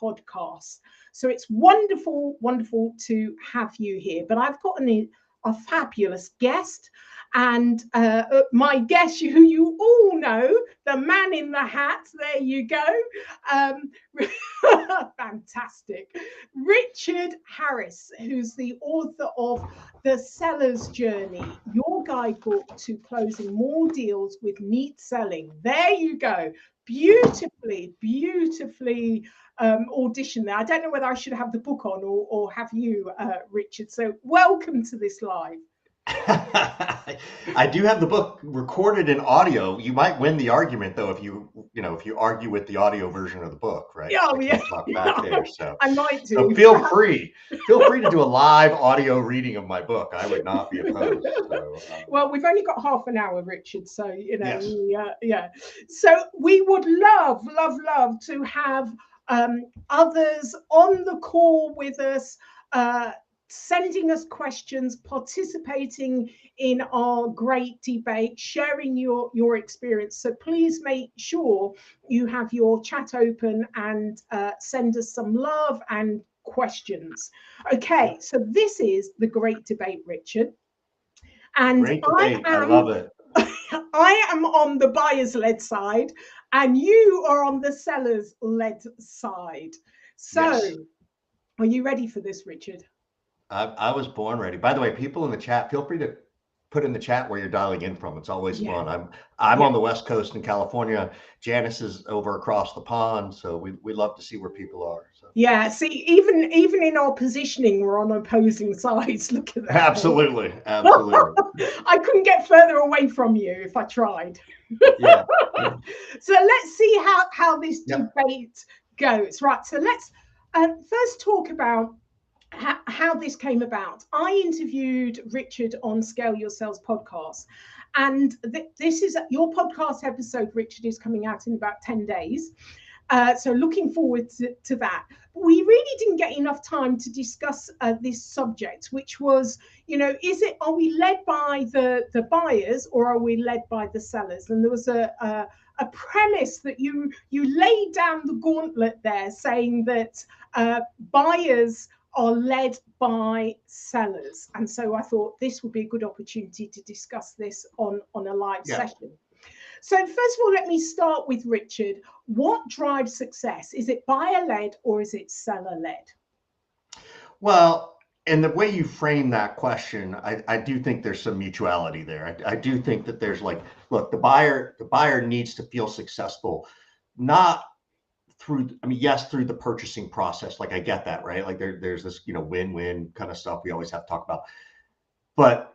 podcast. So it's wonderful, wonderful to have you here. But I've got a fabulous guest. And my guest, who you all know, the man in the hat, there you go. Fantastic. Richard Harris, who's the author of The Seller's Journey, your guidebook to closing more deals with neat selling. There you go. Beautifully, beautifully audition there. I don't know whether I should have the book on or have you, Richard. So welcome to this live. I do have the book recorded in audio. You might win the argument though if you argue with the audio version of the book, right? Oh, yeah. Talk back there, so I might do. So feel free to do a live audio reading of my book. I would not be opposed. So, well, we've only got half an hour, Richard. So yes. Yeah. So we would love to have others on the call with us. Sending us questions, participating in our great debate, sharing your experience. So please make sure you have your chat open and send us some love and questions. Okay, so this is the great debate, Richard. And great debate. I love it. I am on the buyers-led side, and you are on the sellers-led side. So yes. Are you ready for this, Richard? I was born ready. By the way, people in the chat, feel free to put in the chat where you're dialing in from. It's always fun. I'm on the West Coast in California. Janice is over across the pond, so we love to see where people are. So. Yeah, see, even in our positioning, we're on opposing sides. Look at that. Absolutely. I couldn't get further away from you if I tried. Yeah. So let's see how this debate goes. Right. So let's first talk about how this came about. I interviewed Richard on Scale Your Sales podcast, and this is your podcast episode, Richard, is coming out in about 10 days. So looking forward to that. We really didn't get enough time to discuss this subject, which was, are we led by the buyers or are we led by the sellers? And there was a premise that you laid down the gauntlet there, saying that buyers are led by sellers. And so I thought this would be a good opportunity to discuss this on a live session. So first of all, let me start with Richard. What drives success? Is it buyer-led or is it seller-led? Well, and the way you frame that question, I do think there's some mutuality there. I do think that there's look, the buyer needs to feel successful, not through, yes, through the purchasing process. I get that, right? There's this, win-win kind of stuff we always have to talk about. But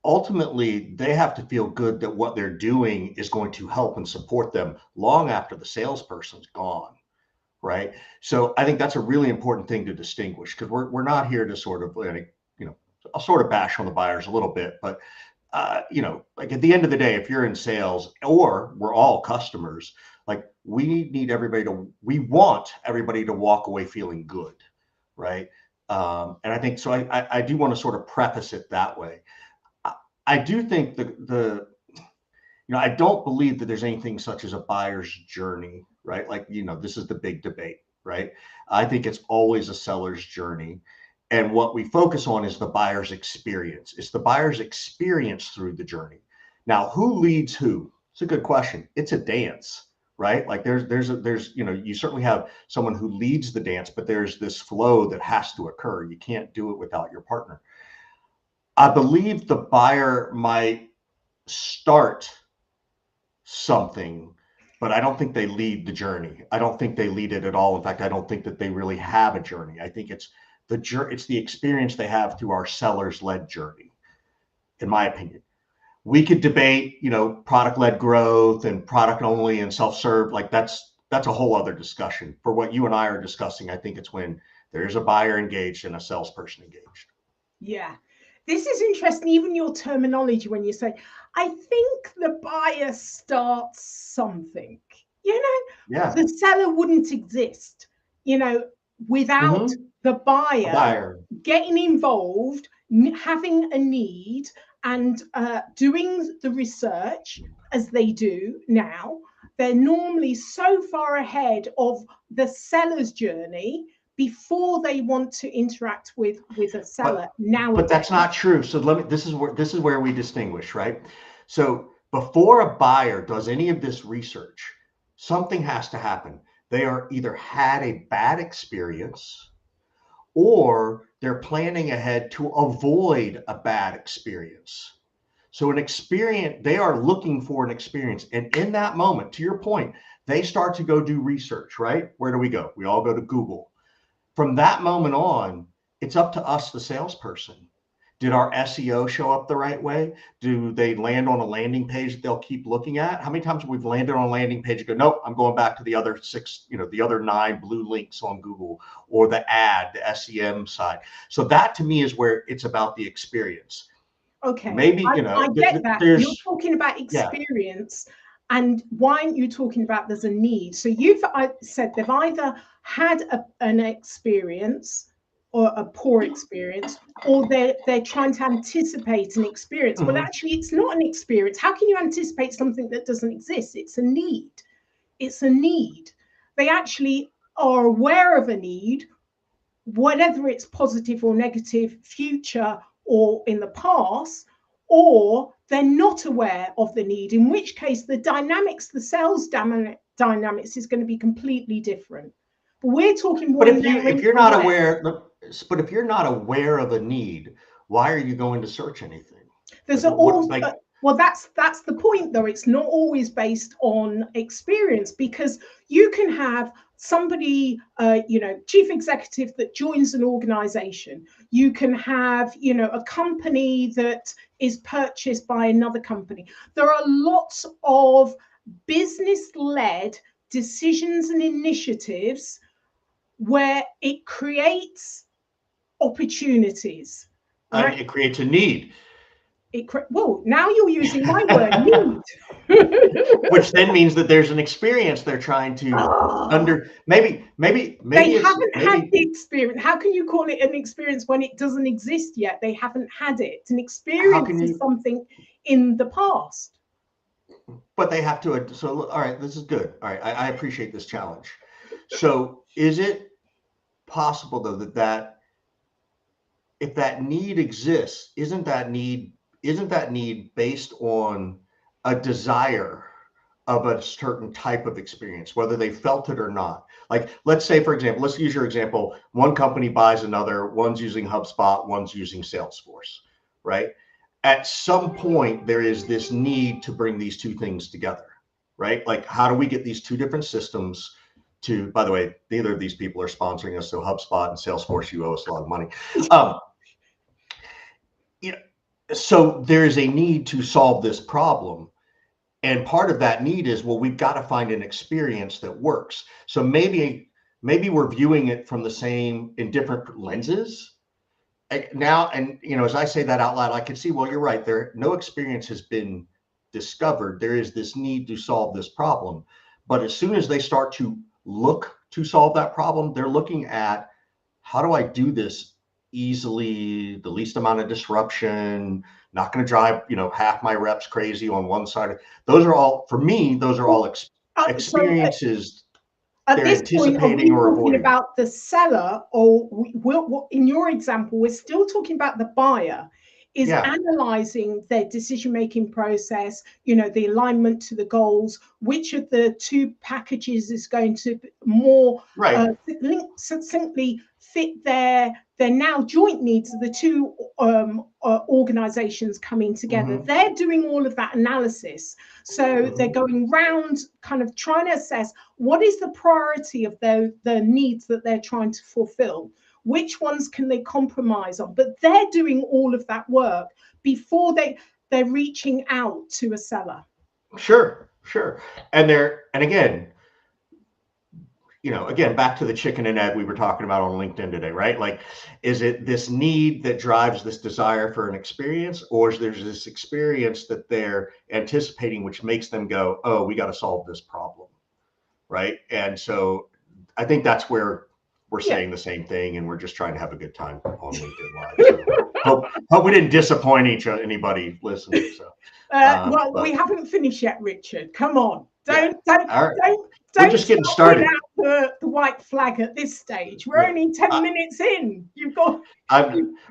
ultimately, they have to feel good that what they're doing is going to help and support them long after the salesperson's gone, right? So I think that's a really important thing to distinguish, because we're not here to sort of, I'll sort of bash on the buyers a little bit, but at the end of the day, if you're in sales or we're all customers, we want everybody to walk away feeling good, right? And I think so. I do want to sort of preface it that way. I do think I don't believe that there's anything such as a buyer's journey, right? This is the big debate, right? I think it's always a seller's journey. And what we focus on is the buyer's experience. It's the buyer's experience through the journey. Now, who leads who? It's a good question. It's a dance, right? There's you certainly have someone who leads the dance, but there's this flow that has to occur. You can't do it without your partner. I believe the buyer might start something, but I don't think they lead the journey. I don't think they lead it at all. In fact, I don't think that they really have a journey. I think it's the experience they have through our sellers-led journey, in my opinion. We could debate, product-led growth and product only and self-serve. That's a whole other discussion. For what you and I are discussing, I think it's when there's a buyer engaged and a salesperson engaged. Yeah. This is interesting, even your terminology when you say, I think the buyer starts something, the seller wouldn't exist, without the buyer getting involved, having a need and doing the research as they do now, they're normally so far ahead of the seller's journey before they want to interact with a seller nowadays. But that's not true. So this is where we distinguish, right? So before a buyer does any of this research, something has to happen. They are either had a bad experience, or they're planning ahead to avoid a bad experience. So they are looking for an experience. And in that moment, to your point, they start to go do research, right? Where do we go? We all go to Google. From that moment on, it's up to us, the salesperson. Did our SEO show up the right way? Do they land on a landing page that they'll keep looking at? How many times we've landed on a landing page and go, nope, I'm going back to the other 6, the other 9 blue links on Google, or the ad, the SEM side. So that to me is where it's about the experience. Okay, maybe I get that. You're talking about experience, and why aren't you talking about there's a need? So I said they've either had an experience or a poor experience, or they're trying to anticipate an experience. Well, actually, it's not an experience. How can you anticipate something that doesn't exist? It's a need. It's a need. They actually are aware of a need, whatever it's positive or negative, future or in the past, or they're not aware of the need, in which case the sales dynamics is going to be completely different. But we're talking. But if you're not aware, but if you're not aware of a need, why are you going to search anything? There's well, that's the point, though. It's not always based on experience, because you can have somebody, chief executive that joins an organization. You can have, a company that is purchased by another company. There are lots of business-led decisions and initiatives where it creates opportunities. Right? It creates a need. Well, now you're using my word, need. Which then means that there's an experience they're trying to maybe they haven't had the experience. How can you call it an experience when it doesn't exist yet? They haven't had it. An experience is something in the past. But they have to. So, all right, this is good. All right, I appreciate this challenge. So, is it possible though that if that need exists, isn't that need based on a desire of a certain type of experience, whether they felt it or not? Like, let's say, for example, let's use your example. One company buys another, one's using HubSpot, one's using Salesforce, right? At some point, there is this need to bring these two things together, right? Like, how do we get these two different systems to, by the way, neither of these people are sponsoring us, so HubSpot and Salesforce, you owe us a lot of money. So there is a need to solve this problem. And part of that need is, well, we've got to find an experience that works. So maybe we're viewing it from in different lenses now. And, as I say that out loud, I can see, well, you're right. No experience has been discovered. There is this need to solve this problem. But as soon as they start to look to solve that problem, they're looking at, how do I do this easily, the least amount of disruption, not going to drive, half my reps crazy on one side. Those are all, for me, experiences at this point, are we talking about the seller, or in your example, we're still talking about the buyer is analyzing their decision-making process, the alignment to the goals, which of the two packages is going to more succinctly fit their now joint needs of the two organizations coming together. They're doing all of that analysis. So they're going round kind of trying to assess what is the priority of the needs that they're trying to fulfill. Which ones can they compromise on? But they're doing all of that work before they're reaching out to a seller. Sure. And again, back to the chicken and egg we were talking about on LinkedIn today, right? Like, is it this need that drives this desire for an experience, or is there this experience that they're anticipating, which makes them go, oh, we got to solve this problem, right? And so I think that's where we're saying the same thing, and we're just trying to have a good time on LinkedIn Live. So hope we didn't disappoint anybody listening. So, we haven't finished yet, Richard. Come on. Don't All right. don't We're don't just getting start started. out the white flag at this stage. We're only 10 minutes in. You've got.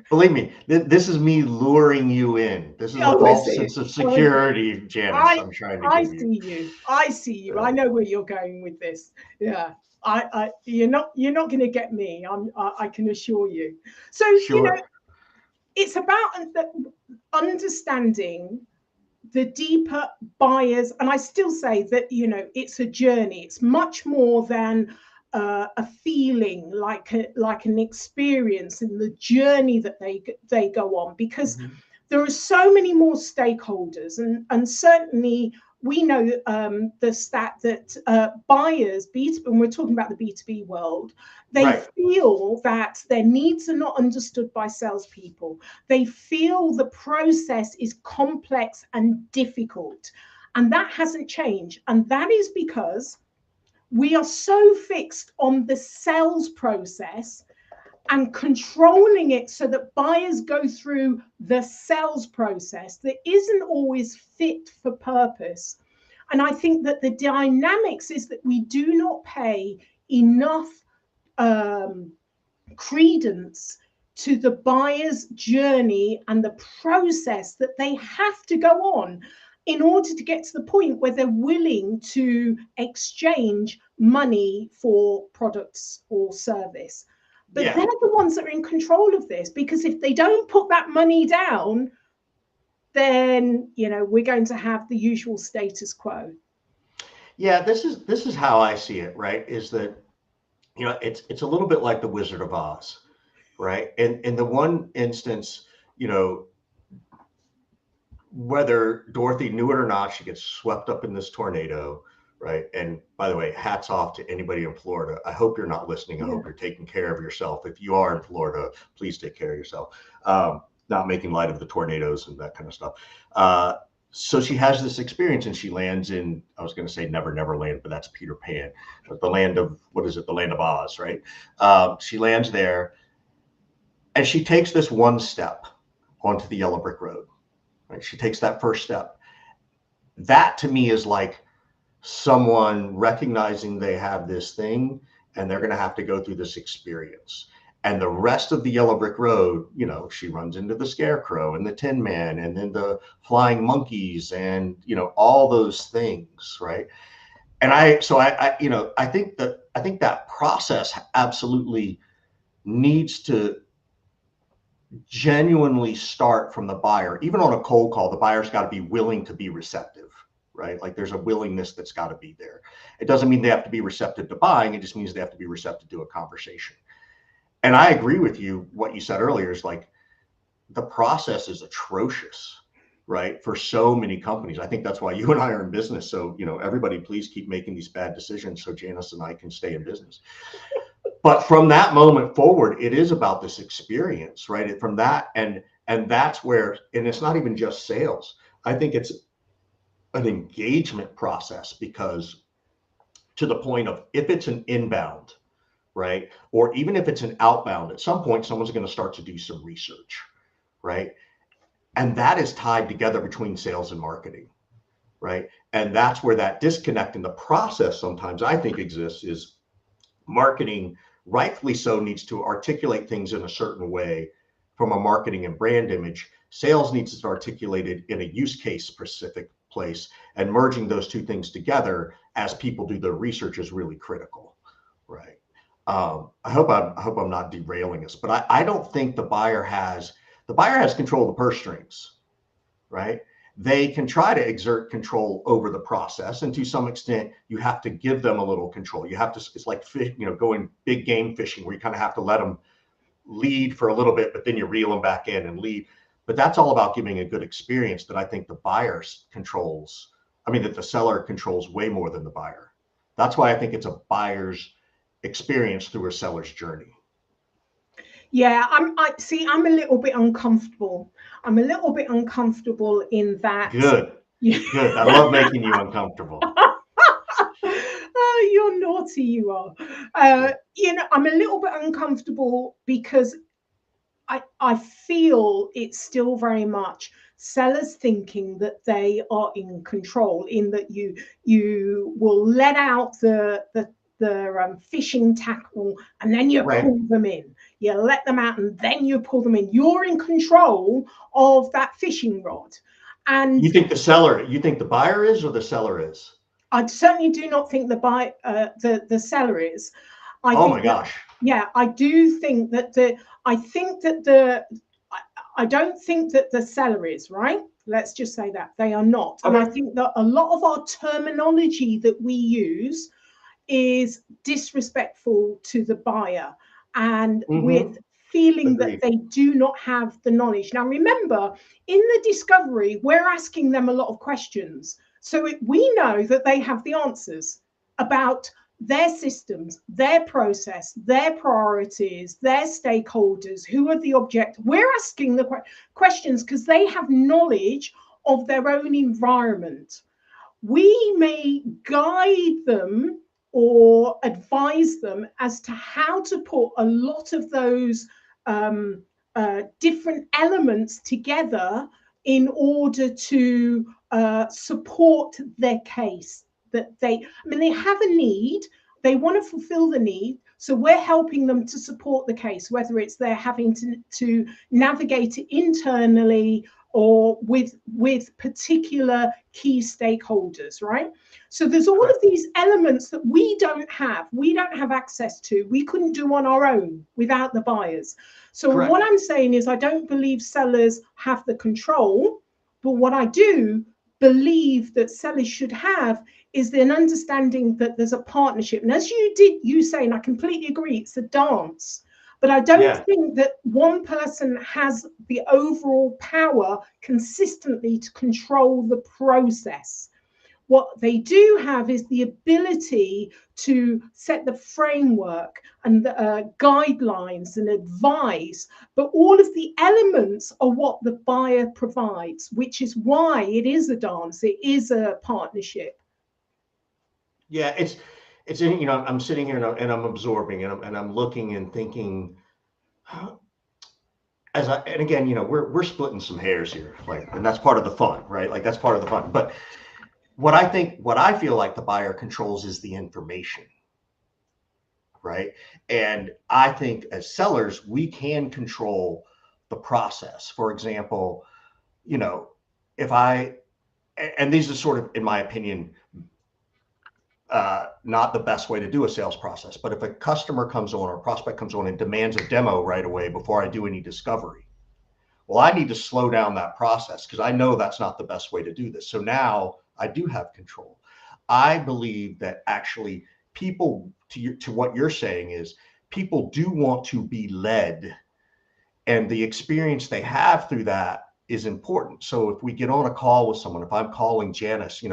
Believe me, this is me luring you in. This is a Oh, is false it? sense of Oh, is it? security, Janice. I'm trying to I give you. see you. I see you. I know where you're going with this. Yeah. You're not going to get me. I can assure you. So, Sure. it's about understanding the deeper buyers, and I still say that it's a journey. It's much more than a feeling, like an experience in the journey that they go on, because there are so many more stakeholders, and certainly we know the stat that buyers, when we're talking about the B2B world, they feel that their needs are not understood by salespeople. They feel the process is complex and difficult, and that hasn't changed. And that is because we are so fixed on the sales process and controlling it so that buyers go through the sales process that isn't always fit for purpose. And I think that the dynamics is that we do not pay enough credence to the buyer's journey and the process that they have to go on in order to get to the point where they're willing to exchange money for products or service. But they're the ones that are in control of this, because if they don't put that money down, then we're going to have the usual status quo. Yeah, this is how I see it, right? Is that it's a little bit like the Wizard of Oz, right? And in the one instance, whether Dorothy knew it or not, she gets swept up in this tornado, right? And by the way, hats off to anybody in Florida. I hope you're not listening. I hope you're taking care of yourself. If you are in Florida, please take care of yourself. Not making light of the tornadoes and that kind of stuff. So she has this experience, and she lands in, I was going to say Never Never Land, but that's Peter Pan. But the land of, what is it? The land of Oz, right? She lands there, and she takes this one step onto the yellow brick road. Right? She takes that first step. That to me is like someone recognizing they have this thing and they're going to have to go through this experience. And the rest of the yellow brick road, she runs into the scarecrow and the Tin Man and then the flying monkeys and, all those things. Right. And I think that process absolutely needs to genuinely start from the buyer. Even on a cold call, the buyer's got to be willing to be receptive, right? Like there's a willingness that's got to be there. It doesn't mean they have to be receptive to buying. It just means they have to be receptive to a conversation. And I agree with you. What you said earlier is like the process is atrocious, right? For so many companies. I think that's why you and I are in business. So, everybody please keep making these bad decisions so Janice and I can stay in business. But from that moment forward, it is about this experience, right? From that, and that's where, and it's not even just sales. I think it's an engagement process, because to the point of, if it's an inbound, right? Or even if it's an outbound, at some point, someone's going to start to do some research, right? And that is tied together between sales and marketing, right? And that's where that disconnect in the process sometimes I think exists, is marketing, rightfully so, needs to articulate things in a certain way from a marketing and brand image. Sales needs to articulate it in a use case specific place, and merging those two things together as people do their research is really critical, right? I hope I'm not derailing us, but I don't think the buyer has control of the purse strings, right? They can try to exert control over the process, and to some extent you have to give them a little control. You have to, it's like going big game fishing, where you kind of have to let them lead for a little bit, but then you reel them back in and lead. But that's all about giving a good experience that I think the that the seller controls way more than the buyer. That's why I think it's a buyer's experience through a seller's journey. Yeah, I'm a little bit uncomfortable. I'm a little bit uncomfortable in that. Good. I love making you uncomfortable. Oh, you're naughty, you are. I'm a little bit uncomfortable because I feel it's still very much sellers thinking that they are in control, in that you will let out the fishing tackle and then you pull them in. You let them out and then you pull them in. You're in control of that fishing rod. And you think the buyer is, or the seller is? I certainly do not think the seller is. Oh my gosh. Yeah, I do think that I don't think that the seller is, right? Let's just say that they are not. Okay. And I think that a lot of our terminology that we use is disrespectful to the buyer, and with feeling that they do not have the knowledge. Now, remember, in the discovery, we're asking them a lot of questions. So we know that they have the answers about their systems, their process, their priorities, their stakeholders, who are the object. We're asking the questions because they have knowledge of their own environment. We may guide them or advise them as to how to put a lot of those different elements together in order to support their case. That they have a need, they want to fulfill the need, so we're helping them to support the case, whether it's they're having to navigate it internally or with particular key stakeholders, right? So there's all of these elements that we don't have access to. We couldn't do on our own without the buyers. So what I'm saying is I don't believe sellers have the control, but what I do believe that sellers should have is an understanding that there's a partnership. And as you say, and I completely agree, it's a dance. But I don't think that one person has the overall power consistently to control the process. What they do have is the ability to set the framework and the guidelines and advice, but all of the elements are what the buyer provides, which is why it is a dance, it is a partnership. Yeah, it's I'm sitting here and I'm absorbing and I'm looking and thinking, and again, we're splitting some hairs here, like, and that's part of the fun, right? Like that's part of the fun. But what I feel like the buyer controls is the information, right? And I think as sellers, we can control the process. For example, and these are sort of, in my opinion, not the best way to do a sales process. But if a customer comes on or a prospect comes on and demands a demo right away before I do any discovery, well, I need to slow down that process because I know that's not the best way to do this. So now I do have control. I believe that actually people, to what you're saying, is people do want to be led, and the experience they have through that is important. So if we get on a call with someone, if I'm calling Janice,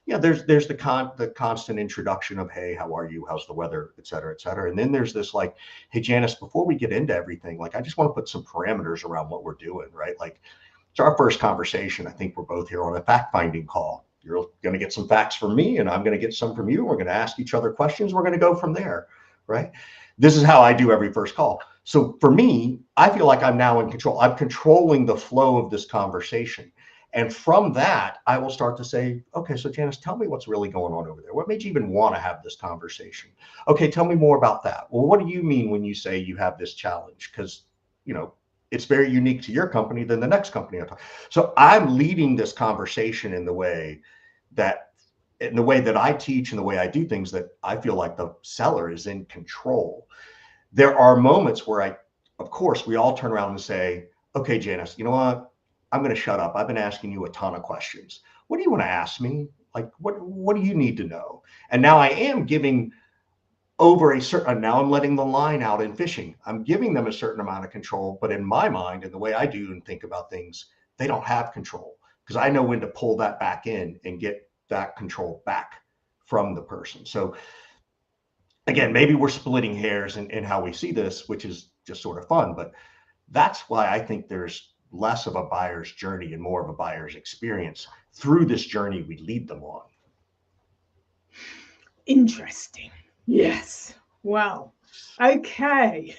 there's the constant introduction of, hey, how are you? How's the weather? Et cetera, et cetera. And then there's this like, hey, Janice, before we get into everything, like, I just want to put some parameters around what we're doing, right? Like, it's our first conversation. I think we're both here on a fact-finding call. You're going to get some facts from me and I'm going to get some from you. We're going to ask each other questions. We're going to go from there, right? This is how I do every first call. So for me, I feel like I'm now in control. I'm controlling the flow of this conversation. And from that, I will start to say, okay, so Janice, tell me what's really going on over there. What made you even want to have this conversation? Okay, tell me more about that. Well, what do you mean when you say you have this challenge? Because, it's very unique to your company than the next company. So I'm leading this conversation in the way that I teach and the way I do things, that I feel like the seller is in control. There are moments where of course, we all turn around and say, okay, Janice, you know what? I'm going to shut up. I've been asking you a ton of questions. What do you want to ask me? Like, what do you need to know? And now I am giving now I'm letting the line out in fishing. I'm giving them a certain amount of control, but in my mind and the way I do and think about things, they don't have control, because I know when to pull that back in and get that control back from the person. So again, maybe we're splitting hairs in how we see this, which is just sort of fun, but that's why I think there's less of a buyer's journey and more of a buyer's experience through this journey we lead them on. Interesting. Yes. Well, okay.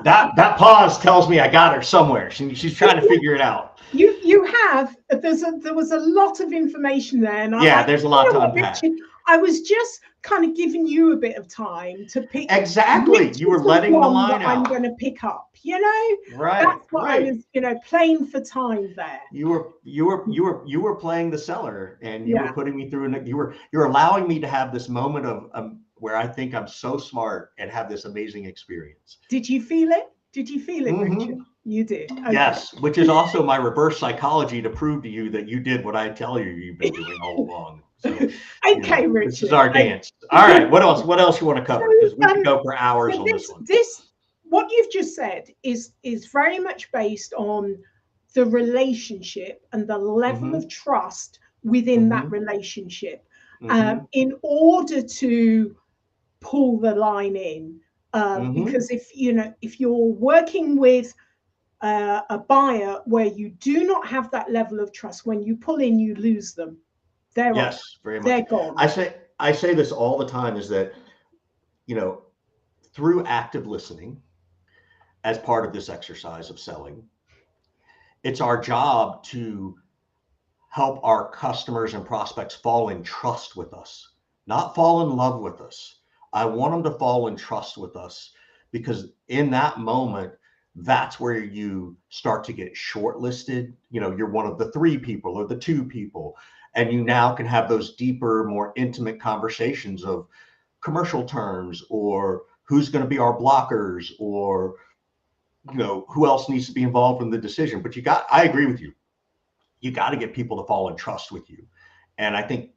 that pause tells me I got her somewhere. She's trying to figure it out. You have, there was a lot of information there, and Yeah, there's a lot to unpack. Richard, I was just kind of giving you a bit of time to pick exactly. You were letting the line out. I'm going to pick up. You know, right? That's what right. I was, playing for time there. You were playing the seller, and you were putting me through, and you're allowing me to have this moment of where I think I'm so smart and have this amazing experience. Did you feel it? Did you feel it, Richard? You did. Okay. Yes, which is also my reverse psychology to prove to you that you did what I tell you you've been doing all along. So, okay, Richard. This is our dance. All right. What else? What else you want to cover? Because we could go for hours on this one. What you've just said is very much based on the relationship and the level of trust within that relationship. In order to pull the line in, because if you're working with a buyer where you do not have that level of trust, when you pull in, you lose them. They're very much. They're gone. I say this all the time, is that through active listening, as part of this exercise of selling, it's our job to help our customers and prospects fall in trust with us, not fall in love with us. I want them to fall in trust with us, because in that moment, that's where you start to get shortlisted. You're one of the 3 people or the 2 people, and you now can have those deeper, more intimate conversations of commercial terms, or who's going to be our blockers, or who else needs to be involved in the decision. But I agree with you. You got to get people to fall in trust with you. And I think,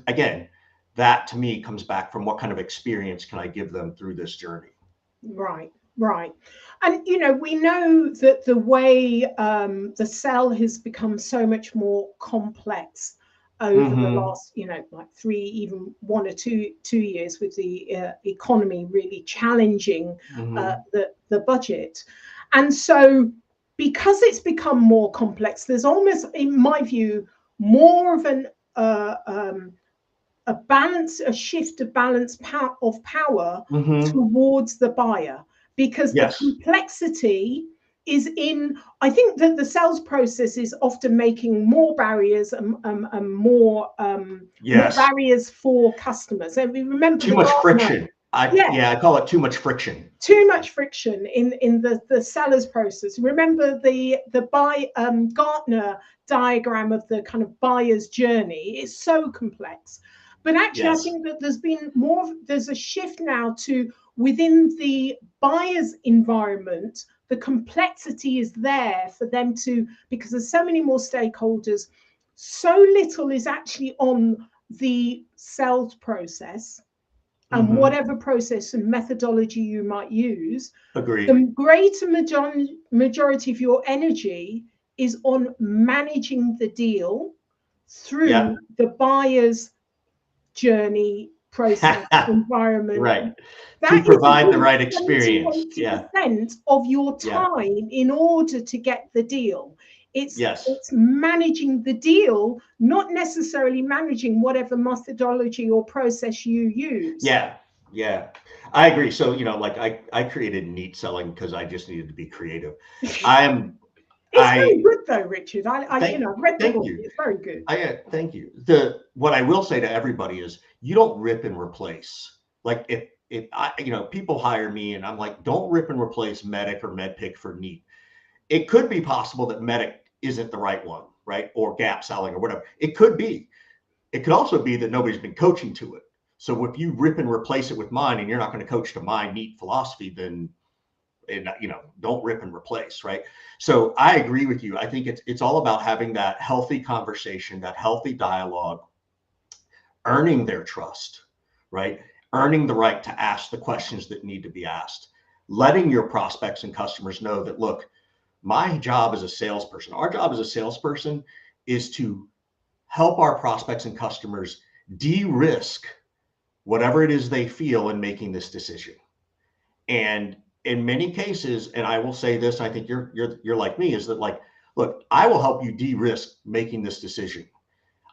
again, that to me comes back from what kind of experience can I give them through this journey? Right. And, we know that the way the sell has become so much more complex over the last, like 3, even 1 or 2 years, with the economy really challenging the budget. And so, because it's become more complex, there's almost, in my view, more of a shift of balance of power towards the buyer, because the complexity is in. I think that the sales process is often making more barriers and more barriers for customers. And we remember too much friction. I call it too much friction. Too much friction in the seller's process. Remember the Gartner diagram of the kind of buyer's journey. It's so complex. But actually, I think that there's a shift now to, within the buyer's environment, the complexity is there for them to, because there's so many more stakeholders, so little is actually on the sales process. And whatever process and methodology you might use, the greater majority of your energy is on managing the deal through the buyer's journey, process, environment. Right. To provide the right experience. 80% of your time in order to get the deal. It's managing the deal, not necessarily managing whatever methodology or process you use. Yeah, I agree. So, I created neat selling because I just needed to be creative. It's very good though, Richard. I read the book. It's very good. Thank you. What I will say to everybody is, you don't rip and replace. Like if people hire me and I'm like, don't rip and replace Medic or MedPick for neat. It could be possible that Medic isn't the right one, right? Or gap selling or whatever. It could be. It could also be that nobody's been coaching to it. So if you rip and replace it with mine and you're not going to coach to my neat philosophy, then don't rip and replace, right? So I agree with you. I think it's all about having that healthy conversation, that healthy dialogue, earning their trust, right? Earning the right to ask the questions that need to be asked, letting your prospects and customers know that, look, my job as a salesperson, our job as a salesperson is to help our prospects and customers de-risk whatever it is they feel in making this decision. And in many cases, and I will say this, I think you're like me, is that, like, look, I will help you de-risk making this decision.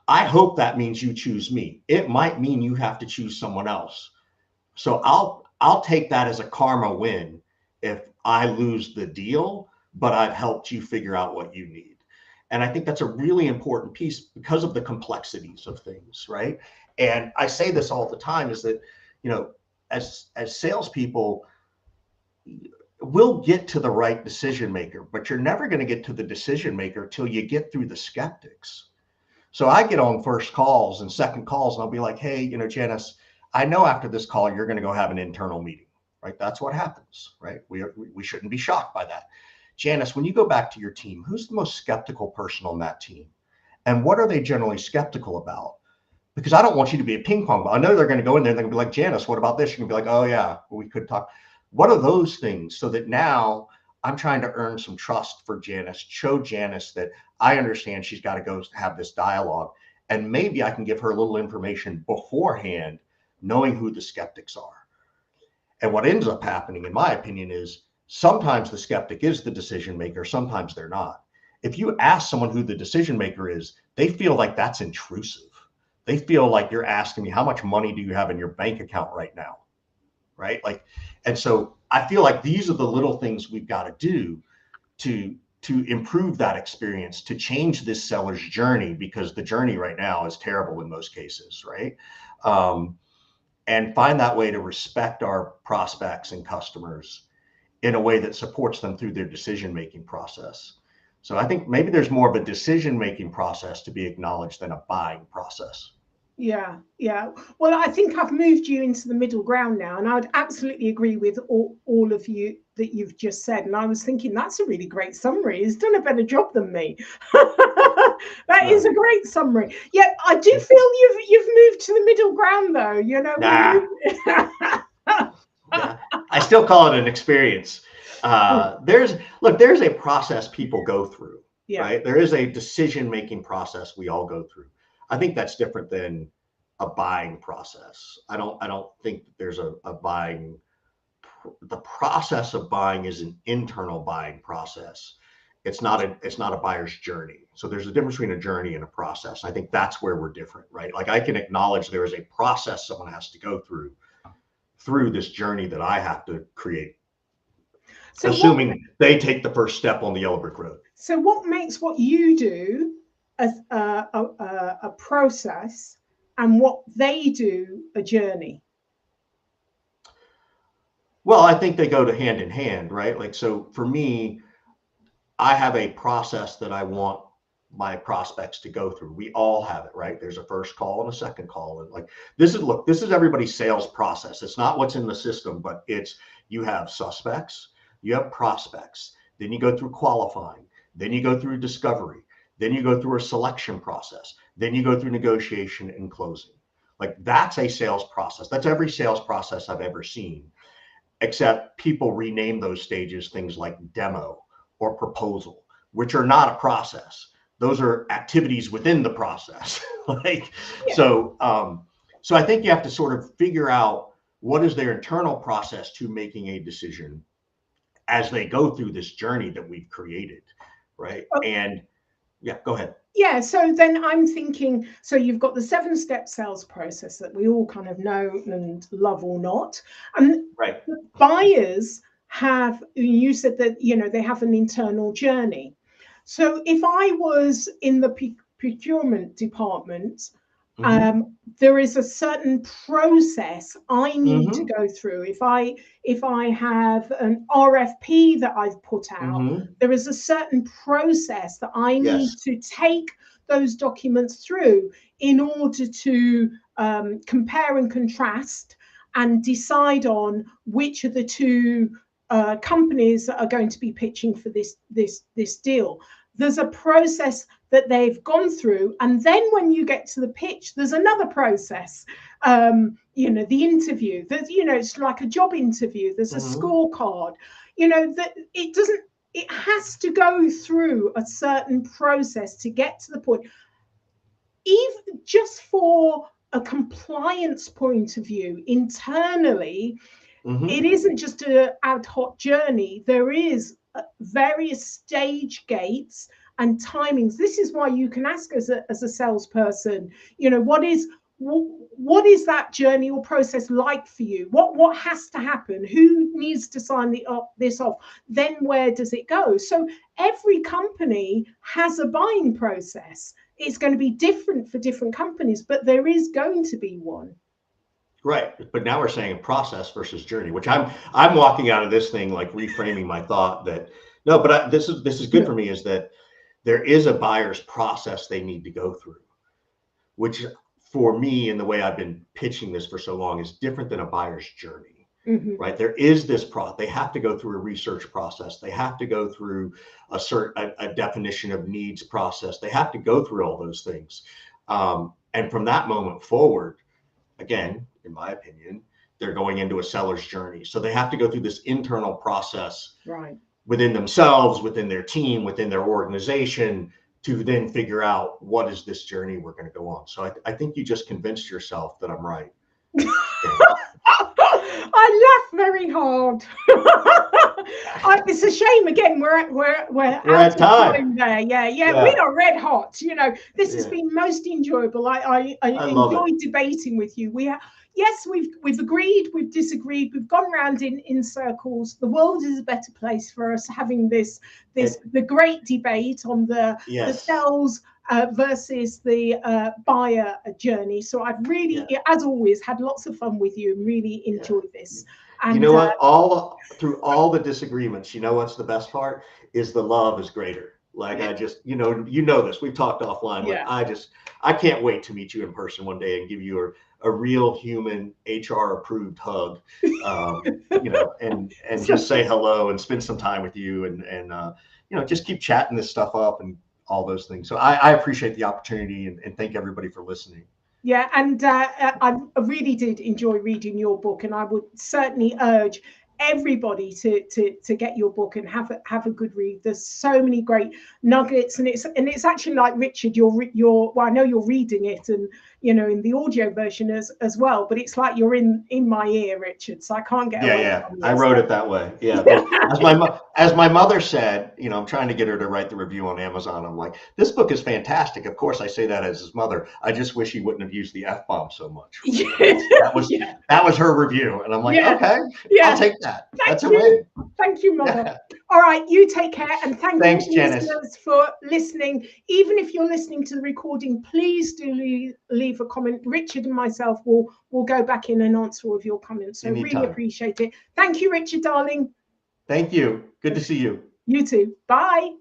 I hope that means you choose me. It might mean you have to choose someone else. So I'll take that as a karma win if I lose the deal, but I've helped you figure out what you need. And I think that's a really important piece because of the complexities of things, right? And I say this all the time is that, as salespeople, we'll get to the right decision maker, but you're never going to get to the decision maker till you get through the skeptics. So I get on first calls and second calls, and I'll be like, hey, Janice, I know after this call, you're going to go have an internal meeting, right? That's what happens, right? We shouldn't be shocked by that. Janice, when you go back to your team, who's the most skeptical person on that team? And what are they generally skeptical about? Because I don't want you to be a ping pong ball. I know they're going to go in there and they're going to be like, Janice, what about this? You can be like, oh yeah, we could talk. What are those things? So that now I'm trying to earn some trust for Janice, show Janice that I understand she's got to go have this dialogue. And maybe I can give her a little information beforehand, knowing who the skeptics are. And what ends up happening, in my opinion, is sometimes the skeptic is the decision maker, sometimes they're not. If you ask someone who the decision maker is, they feel like that's intrusive. They feel like you're asking me, how much money do you have in your bank account right now? Right? And so I feel like these are the little things we've got to do to improve that experience, to change this seller's journey, because the journey right now is terrible in most cases, right? And find that way to respect our prospects and customers in a way that supports them through their decision-making process. So I think maybe there's more of a decision-making process to be acknowledged than a buying process. Yeah. Well, I think I've moved you into the middle ground now, and I'd absolutely agree with all of you that you've just said. And I was thinking that's a really great summary. He's done a better job than me. That is a great summary. Yeah, I do feel you've moved to the middle ground, though. Yeah. I still call it an experience. There's a process people go through, right? There is a decision-making process we all go through. I think that's different than a buying process. I don't think that there's a buying. The process of buying is an internal buying process. It's not a buyer's journey. So there's a difference between a journey and a process. I think that's where we're different, right? Like I can acknowledge there is a process someone has to go through this journey that I have to create. So assuming they take the first step on the yellow brick road. So what makes what you do as a process and what they do a journey? Well, I think they go to hand in hand, right? Like, so for me, I have a process that I want my prospects to go through. We all have it, right? There's a first call and a second call. And this is everybody's sales process. It's not what's in the system, but it's, you have suspects, you have prospects, then you go through qualifying, then you go through discovery, then you go through a selection process, then you go through negotiation and closing. Like that's a sales process. That's every sales process I've ever seen, except people rename those stages things like demo or proposal, which are not a process. Those are activities within the process. So I think you have to sort of figure out what is their internal process to making a decision as they go through this journey that we've created, right? And yeah, go ahead. Yeah, so then I'm thinking, so you've got the 7-step sales process that we all kind of know and love or not. And right. Buyers have, you said that, they have an internal journey. So if I was in the procurement department, there is a certain process I need to go through. If I have an RFP that I've put out, there is a certain process that I need to take those documents through in order to compare and contrast and decide on which of the two companies that are going to be pitching for this deal. There's a process that they've gone through, and then when you get to the pitch, there's another process. The interview. It's like a job interview. There's a scorecard. That it has to go through a certain process to get to the point. Even just for a compliance point of view, internally, it isn't just an ad hoc journey. There is various stage gates and timings. This is why you can ask as a salesperson, what is that journey or process like for you? What has to happen? Who needs to sign this off? Then where does it go? So every company has a buying process. It's going to be different for different companies, but there is going to be one. Right, but now we're saying process versus journey, which I'm walking out of this thing like reframing my thought that no, but this is good for me, is that there is a buyer's process they need to go through, which for me, and the way I've been pitching this for so long, is different than a buyer's journey. Right, there is this they have to go through a research process, they have to go through a definition of needs process, they have to go through all those things, and from that moment forward, again, in my opinion, they're going into a seller's journey. So they have to go through this internal process, right, within themselves, within their team, within their organization, to then figure out what is this journey we're going to go on. So I think you just convinced yourself that I'm right. I laugh very hard. It's a shame again. We're out of time there. Yeah. We are red hot. This has been most enjoyable. I enjoyed debating with you. Yes, we've agreed, we've disagreed, we've gone around in circles. The world is a better place for us having the great debate on the sales versus the buyer journey. So I've really, as always, had lots of fun with you and really enjoyed this. And you know what? Through all the disagreements, what's the best part is the love is greater. Like I just, this. We've talked offline. Like I can't wait to meet you in person one day and give you a real human HR approved hug, and just say hello and spend some time with you and just keep chatting this stuff up and all those things. So I appreciate the opportunity and thank everybody for listening. Yeah, and I really did enjoy reading your book, and I would certainly urge everybody to get your book and have a good read. There's so many great nuggets, and it's actually like Richard, well, I know you're reading it and in the audio version as well, but it's like you're in my ear, Richard, so I can't get away from this. I wrote it that way. As my mother said, I'm trying to get her to write the review on Amazon. I'm like, this book is fantastic. Of course I say that as his mother. I just wish he wouldn't have used the F-bomb so much. That was her review, and I'm like, okay, I'll take that. That's a win. Thank you, Mother. All right, you take care, and thanks you listeners for listening. Even if you're listening to the recording, please do leave a comment. Richard and myself will go back in and answer all of your comments. So really appreciate it. Thank you, Richard, darling. Thank you. Good to see you. You too. Bye.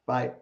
Bye.